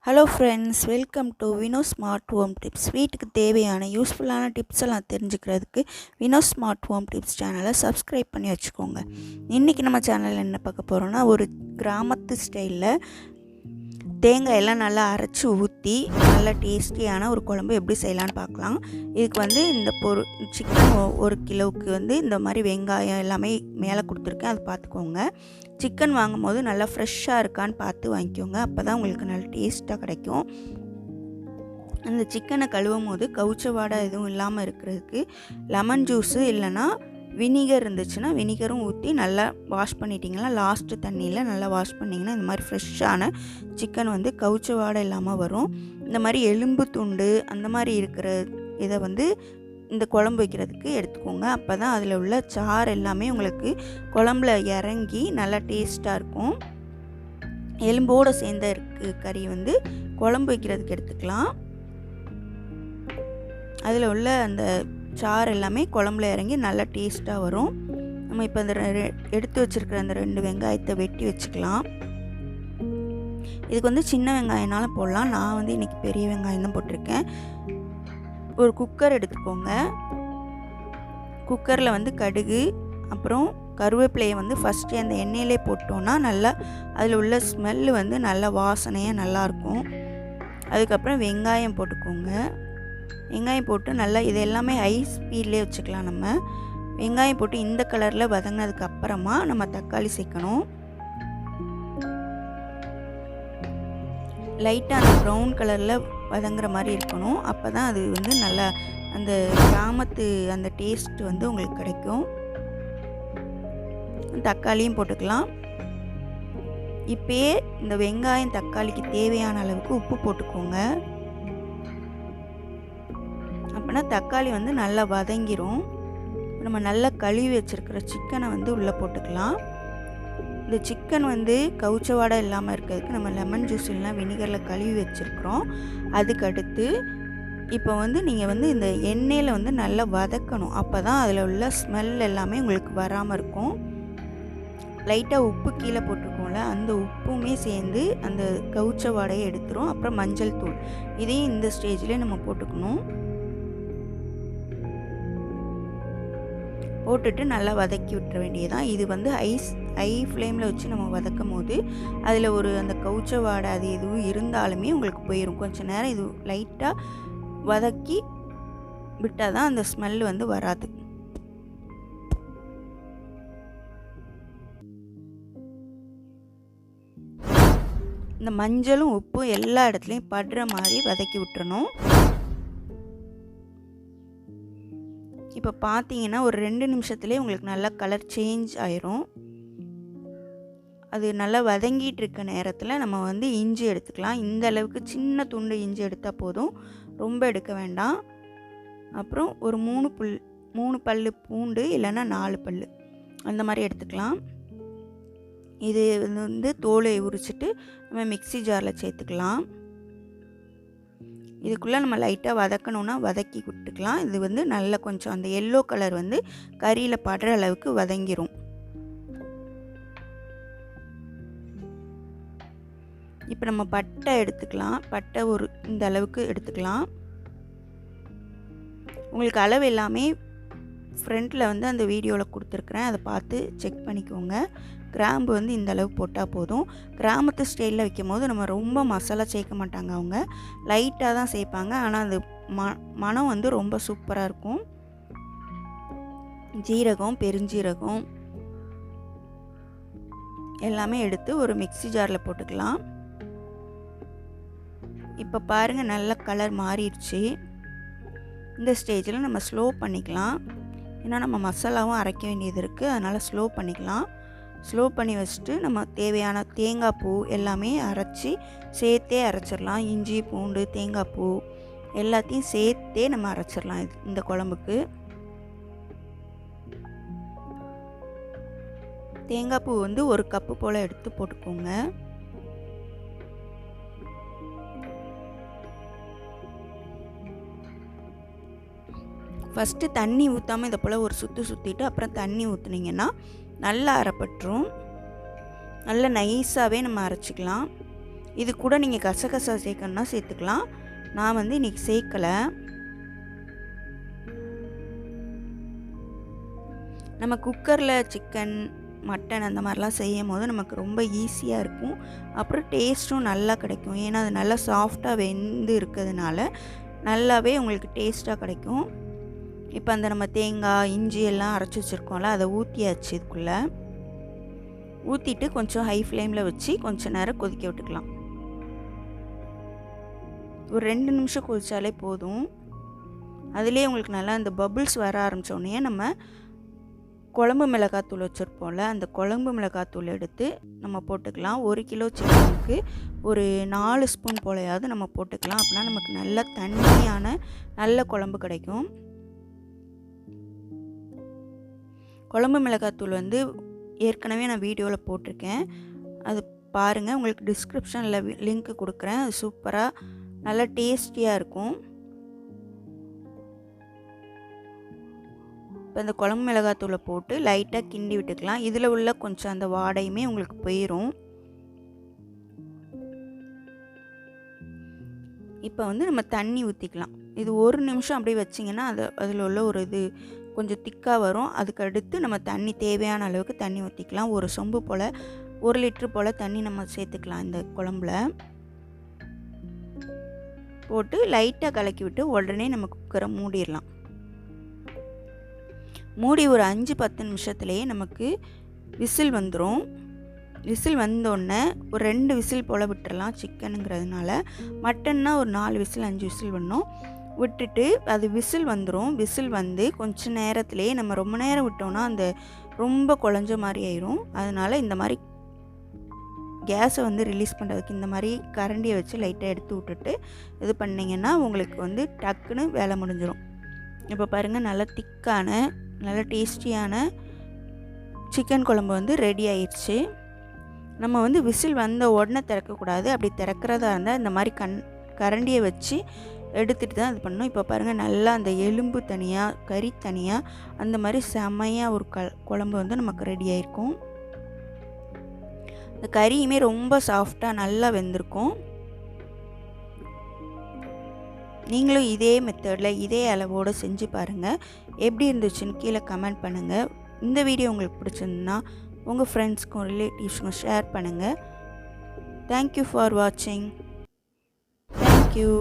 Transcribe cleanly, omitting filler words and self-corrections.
Hello friends, welcome to Vino smart home tips. வீட்டுக்கு தேவையான யூஸ்ஃபுல்லான டிப்ஸ் எல்லாம் தெரிஞ்சுக்கிறதுக்கு வினோ ஸ்மார்ட் ஹோம் டிப்ஸ் சேனலை சப்ஸ்கிரைப் பண்ணி வச்சுக்கோங்க. இன்றைக்கி நம்ம சேனலில் என்ன பார்க்க போகிறோன்னா, ஒரு கிராமத்து ஸ்டைலில் தேங்காயெல்லாம் நல்லா அரைச்சி ஊற்றி நல்லா டேஸ்டியான ஒரு குழம்பு எப்படி செய்யலான்னு பார்க்கலாம். இதுக்கு இந்த சிக்கன் 1 கிலோவுக்கு இந்த மாதிரி வெங்காயம் எல்லாமே மேலே கொடுத்துருக்கேன், அதை பார்த்துக்கோங்க. சிக்கன் வாங்கும் போது நல்லா ஃப்ரெஷ்ஷாக இருக்கான்னு பார்த்து வாங்கிக்கோங்க, அப்போ தான் உங்களுக்கு நல்ல டேஸ்ட்டாக கிடைக்கும். அந்த சிக்கனை கழுவும் போது கவுச்ச வாடை எதுவும் இல்லாமல் இருக்கிறதுக்கு லெமன் ஜூஸு இல்லைன்னா வினிகர் இருந்துச்சுன்னா வினிகரும் ஊற்றி நல்லா வாஷ் பண்ணிட்டிங்கன்னா, லாஸ்ட்டு தண்ணியில் நல்லா வாஷ் பண்ணிங்கன்னா இந்த மாதிரி ஃப்ரெஷ்ஷான சிக்கன் கவுச்ச வாடை இல்லாமல் வரும். இந்த மாதிரி எலும்பு துண்டு அந்த மாதிரி இருக்கிற இதை இந்த குழம்பு வைக்கிறதுக்கு எடுத்துக்கோங்க. அப்போ தான் அதில் உள்ள சாறு எல்லாமே உங்களுக்கு குழம்புல இறங்கி நல்லா டேஸ்ட்டாக இருக்கும். எலும்போடு சேர்ந்த கறி குழம்பு வைக்கிறதுக்கு எடுத்துக்கலாம். அதில் உள்ள அந்த சாறு எல்லாமே குழம்புல இறங்கி நல்லா டேஸ்ட்டாக வரும். நம்ம இப்போ அந்த எடுத்து வச்சுருக்கிற அந்த 2 வெங்காயத்தை வெட்டி வச்சுக்கலாம். இதுக்கு சின்ன வெங்காயம்னாலும் போடலாம். நான் இன்றைக்கி பெரிய வெங்காயம் தான் போட்டிருக்கேன். ஒரு குக்கர் எடுத்துக்கோங்க. குக்கரில் கடுகு அப்புறம் கருவேப்பிலையை ஃபஸ்ட்டு அந்த எண்ணெயிலே போட்டோன்னா நல்லா அதில் உள்ள ஸ்மெல்லு நல்லா வாசனையாக நல்லாயிருக்கும். அதுக்கப்புறம் வெங்காயம் போட்டுக்கோங்க. வெங்காயம் போட்டு நல்லா இது எல்லாமே ஹை ஸ்பீட்லேயே வச்சுக்கலாம். நம்ம வெங்காயம் போட்டு இந்த கலரில் வதங்கினதுக்கு அப்புறமா நம்ம தக்காளி சேர்க்கணும். லைட்டாக அந்த ப்ரௌன் கலரில் வதங்குற மாதிரி இருக்கணும். அப்போ தான் அது நல்லா அந்த கிராமத்து அந்த டேஸ்ட் உங்களுக்கு கிடைக்கும். தக்காளியும் போட்டுக்கலாம். இப்போயே இந்த வெங்காயம் தக்காளிக்கு தேவையான அளவுக்கு உப்பு போட்டுக்கோங்க. அப்போனா தக்காளி நல்லா வதங்கிரும். நம்ம நல்லா கழுவி வச்சுருக்கிற சிக்கனை உள்ளே போட்டுக்கலாம். இந்த சிக்கன் கவுச்ச வாடை இல்லாமல் இருக்கிறதுக்கு நம்ம லெமன் ஜூஸ் இல்லைனா வினிகரில் கழுவி வச்சுருக்குறோம். அதுக்கு அடுத்து இப்போ நீங்கள் இந்த எண்ணெயில் நல்லா வதக்கணும். அப்போ தான் அதில் உள்ள ஸ்மெல் எல்லாமே உங்களுக்கு வராமல் இருக்கும். லைட்டாக உப்பு கீழே போட்டிருக்கோம்ல, அந்த உப்புமே சேர்ந்து அந்த கவுச்ச வாடையை எடுத்துரும். அப்புறம் மஞ்சள் தூள் இதையும் இந்த ஸ்டேஜ்லேயே நம்ம போட்டுக்கணும். போட்டுட்டு நல்லா வதக்கி விட்டுற வேண்டியதான். இது ஹை ஃப்ளேமில் வச்சு நம்ம வதக்கும் போது அதில் ஒரு அந்த கவுச்ச வாடை அது எதுவும் இருந்தாலுமே உங்களுக்கு போயிடும். கொஞ்சம் நேரம் இது லைட்டாக வதக்கி விட்டால் தான் அந்த ஸ்மெல் வராது. இந்த மஞ்சளும் உப்பும் எல்லா இடத்துலையும் படுற மாதிரி வதக்கி விட்டுறணும். இப்போ பார்த்தீங்கன்னா ஒரு 2 நிமிஷத்துலேயே உங்களுக்கு நல்லா கலர் சேஞ்ச் ஆயிரும். அது நல்லா வதங்கிட்டு இருக்க நேரத்தில் நம்ம இஞ்சி எடுத்துக்கலாம். இந்த அளவுக்கு சின்ன துண்டு இஞ்சி எடுத்தால் போதும், ரொம்ப எடுக்க வேண்டாம். அப்புறம் ஒரு 3 பல் பூண்டு இல்லைன்னா 4 பல் அந்த மாதிரி எடுத்துக்கலாம். இது தோலை உரிச்சிட்டு நம்ம மிக்ஸி ஜாரில் சேர்த்துக்கலாம். இதுக்குள்ளே நம்ம லைட்டாக வதக்கணுன்னா வதக்கி விட்டுக்கலாம். இது நல்லா கொஞ்சம் அந்த எல்லோ கலர் கறியில் படுற அளவுக்கு வதங்கிரும். இப்போ நம்ம பட்டை எடுத்துக்கலாம். பட்டை இந்த அளவுக்கு எடுத்துக்கலாம். உங்களுக்கு அளவு எல்லாமே ஃப்ரண்ட்டில் அந்த வீடியோவில் கொடுத்துருக்குறேன், அதை பார்த்து செக் பண்ணிக்கோங்க. கிராம்பு இந்த அளவு போட்டால் போதும். கிராமத்து ஸ்டைலில் வைக்கும் போது நம்ம ரொம்ப மசாலா சேர்க்க மாட்டாங்க, அவங்க லைட்டாக தான் சேர்ப்பாங்க. ஆனால் அது மனம் ரொம்ப சூப்பராக இருக்கும். ஜீரகம், பெருஞ்சீரகம் எல்லாமே எடுத்து ஒரு மிக்ஸி ஜாரில் போட்டுக்கலாம். இப்போ பாருங்கள் நல்லா கலர் மாறிடுச்சு. இந்த ஸ்டேஜில் நம்ம ஸ்லோ பண்ணிக்கலாம். ஏன்னா நம்ம மசாலாவும் அரைக்க வேண்டியது இருக்குது, அதனால் ஸ்லோ பண்ணிக்கலாம். ஸ்லோ பண்ணி வச்சுட்டு நம்ம தேவையான தேங்காய் பூ எல்லாமே அரைச்சி சேர்த்தே அரைச்சிடலாம். இஞ்சி, பூண்டு, தேங்காய் பூ எல்லாத்தையும் சேர்த்தே நம்ம அரைச்சிடலாம் இந்த குழம்புக்கு. தேங்காய் பூ 1 கப்பு போல் எடுத்து போட்டுக்கோங்க. ஃபஸ்ட்டு தண்ணி ஊற்றாமல் இதை போல் ஒரு சுற்று சுற்றிட்டு அப்புறம் தண்ணி ஊற்றுனீங்கன்னா நல்லா அரைப்பட்டுரும். நல்லா நைஸாகவே நம்ம அரைச்சிக்கலாம். இது கூட நீங்கள் கசகசா சேர்க்கணுன்னா சேர்த்துக்கலாம். நான் வந்து இன்றைக்கி சேர்க்கலை. நம்ம குக்கரில் சிக்கன், மட்டன் அந்த மாதிரிலாம் செய்யும் போது நமக்கு ரொம்ப ஈஸியாக இருக்கும். அப்புறம் டேஸ்ட்டும் நல்லா கிடைக்கும். ஏன்னா அது நல்லா சாஃப்டாக வெந்து இருக்கிறதுனால நல்லாவே உங்களுக்கு டேஸ்ட்டாக கிடைக்கும். இப்போ அந்த நம்ம தேங்காய், இஞ்சி எல்லாம் அரைச்சி வச்சுருக்கோம்ல, அதை ஊற்றியாச்சு. இதுக்குள்ளே ஊற்றிட்டு கொஞ்சம் ஹை ஃப்ளேமில் வச்சு கொஞ்சம் நேரம் கொதிக்க விட்டுக்கலாம். ஒரு 2 நிமிஷம் கொதிச்சாலே போதும். அதுலேயே உங்களுக்கு நல்லா இந்த பபுள்ஸ் வர ஆரம்பித்தோடனே நம்ம குழம்பு மிளகாத்தூள் வச்சுருப்போம்ல, அந்த குழம்பு மிளகாத்தூள் எடுத்து நம்ம போட்டுக்கலாம். 1 கிலோ சிக்கனுக்கு ஒரு 4 ஸ்பூன் போலையாவது நம்ம போட்டுக்கலாம். அப்படின்னா நமக்கு நல்ல தண்ணியான நல்ல குழம்பு கிடைக்கும். குழம்பு மிளகாத்தூள் வந்து ஏற்கனவே நான் வீடியோவில் போட்டிருக்கேன், அது பாருங்கள். உங்களுக்கு டிஸ்கிரிப்ஷனில் லிங்க் கொடுக்குறேன். அது சூப்பராக நல்லா டேஸ்டியாக இருக்கும். இப்போ இந்த குழம்பு மிளகாத்தூளை போட்டு லைட்டாக கிண்டி விட்டுக்கலாம். இதில் உள்ள கொஞ்சம் அந்த வாடையுமே உங்களுக்கு போயிடும். இப்போ வந்து நம்ம தண்ணி ஊற்றிக்கலாம். இது 1 நிமிஷம் அப்படியே வச்சிங்கன்னா அதில் உள்ள ஒரு இது கொஞ்சம் திக்காக வரும். அதுக்கு அடுத்து நம்ம தண்ணி தேவையான அளவுக்கு தண்ணி ஊற்றிக்கலாம். ஒரு சொம்பு போல் 1 லிட்ரு போல் தண்ணி நம்ம சேர்த்துக்கலாம். இந்த குழம்புல போட்டு லைட்டாக கலக்கி விட்டு உடனே நம்ம குக்கரை மூடிடலாம். மூடி ஒரு 5-10 நிமிஷத்துலேயே நமக்கு விசில் வந்துடும். விசில் வந்தோடனே ஒரு 2 விசில் போல் விட்டுறலாம். சிக்கனுங்கிறதுனால மட்டன்னா ஒரு 4 விசில் 5 விசில் வரணும். விட்டுட்டு அது விசில் வந்துடும். விசில் வந்து கொஞ்சம் நேரத்துலேயே நம்ம ரொம்ப நேரம் விட்டோம்னா அந்த ரொம்ப குழஞ்ச மாதிரி ஆயிரும். அதனால் இந்த மாதிரி கேஸை வந்து ரிலீஸ் பண்ணுறதுக்கு இந்த மாதிரி கரண்டியை வச்சு லைட்டாக எடுத்து விட்டுட்டு இது பண்ணிங்கன்னா உங்களுக்கு வந்து டக்குன்னு வேலை முடிஞ்சிடும். இப்போ பாருங்கள், நல்லா திக்கான நல்ல டேஸ்டியான சிக்கன் குழம்பு வந்து ரெடி ஆயிடுச்சு. நம்ம வந்து விசில் வந்த உடனே திறக்கக்கூடாது. அப்படி திறக்கிறதா இருந்தால் இந்த மாதிரி கரண்டியை வச்சு எடுத்துகிட்டு தான் இது பண்ணணும். இப்போ பாருங்கள், நல்லா அந்த எலும்பு தனியாக கறி தனியாக அந்த மாதிரி செம்மையாக ஒரு குழம்பு வந்து நமக்கு ரெடி ஆகிருக்கும். இந்த கறியுமே ரொம்ப சாஃப்டாக நல்லா வெந்திருக்கும். நீங்களும் இதே மெத்தடில் இதே அளவோடு செஞ்சு பாருங்கள். எப்படி இருந்துச்சுன்னு கீழே கமெண்ட் பண்ணுங்கள். இந்த வீடியோ உங்களுக்கு பிடிச்சிருந்துன்னா உங்கள் ஃப்ரெண்ட்ஸ்க்கும் ரிலேட்டிவ்ஸ்க்கும் ஷேர் பண்ணுங்கள். தேங்க்யூ ஃபார் வாட்சிங். தேங்க்யூ.